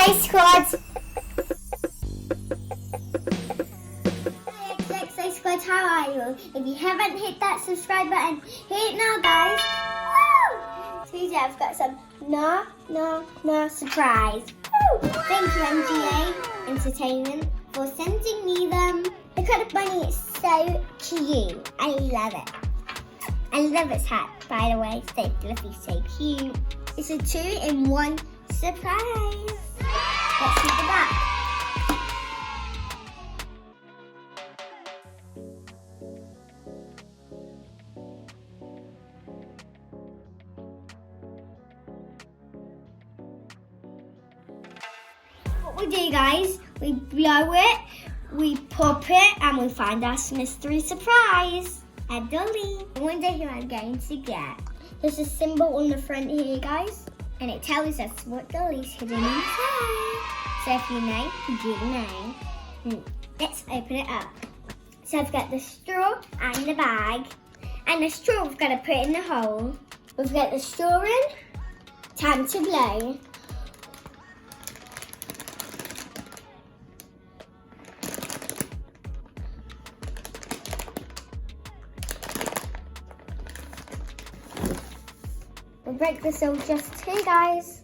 XOXO squad. Hi XOXO squad, how are you? If you haven't hit that subscribe button, hit it now, guys. Woo! Today I've got some surprise. Woo! Thank you MGA Entertainment for sending me them. The credit bunny is so cute. I love it. I love its hat, by the way. So fluffy, so cute. It's a 2-in-1 surprise. Let's see the back. What we do, guys, we blow it, we pop it, and we find our mystery surprise. A dolly. I wonder who I'm going to get. There's a symbol on the front here, guys, and it tells us what dolly's hidden inside. So if you know, you know. Let's open it up. So I've got the straw and the bag. And the straw we've got to put in the hole. We've got the straw in. Time to blow. We'll break this all just here, guys.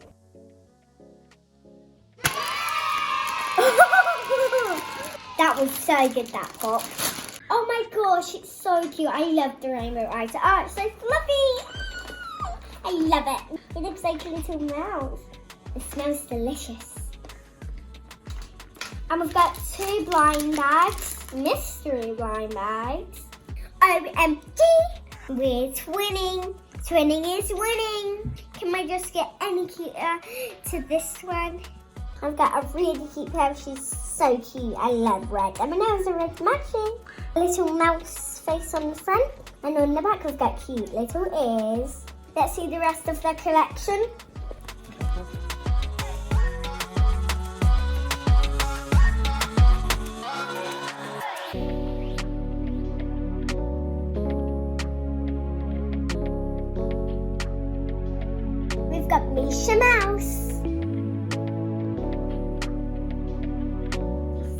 That was so good, that pop. Oh my gosh, it's so cute. I love the rainbow eyes. Oh, it's so fluffy. I love it. It looks like a little mouse. It smells delicious. And we've got 2 blind bags, mystery blind bags. OMG, we're twinning. Twinning is winning. Can I just get any cuter to this one? I've got a really cute pair. She's so cute. I love red. And my nails are red matching. A little mouse face on the front. And on the back we've got cute little ears. Let's see the rest of the collection. We've got Misha Mouse.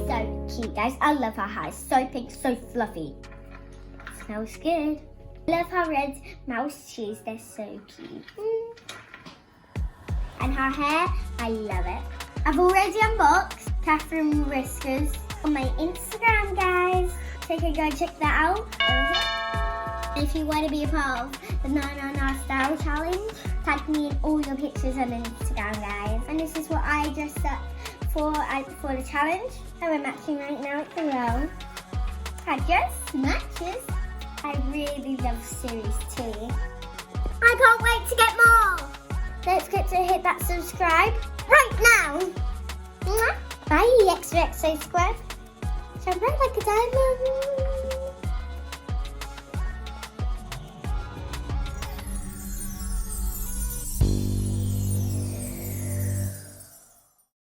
So cute, guys. I love her hair. So pink, so fluffy. Smells good. I love her red mouse shoes. They're so cute. And her hair, I love it. I've already unboxed Catherine Whiskers on my Instagram, guys. So you can go check that out. If you want to be a part of the Nanana Style Challenge, tag me in all your pictures on Instagram, guys. And this is what I dressed up for the challenge. And we're matching right now at the row. Our dress matches. I really love series 2. I can't wait to get more. Don't forget to hit that subscribe right now. Bye, XOXO squad. Shine bright like a diamond.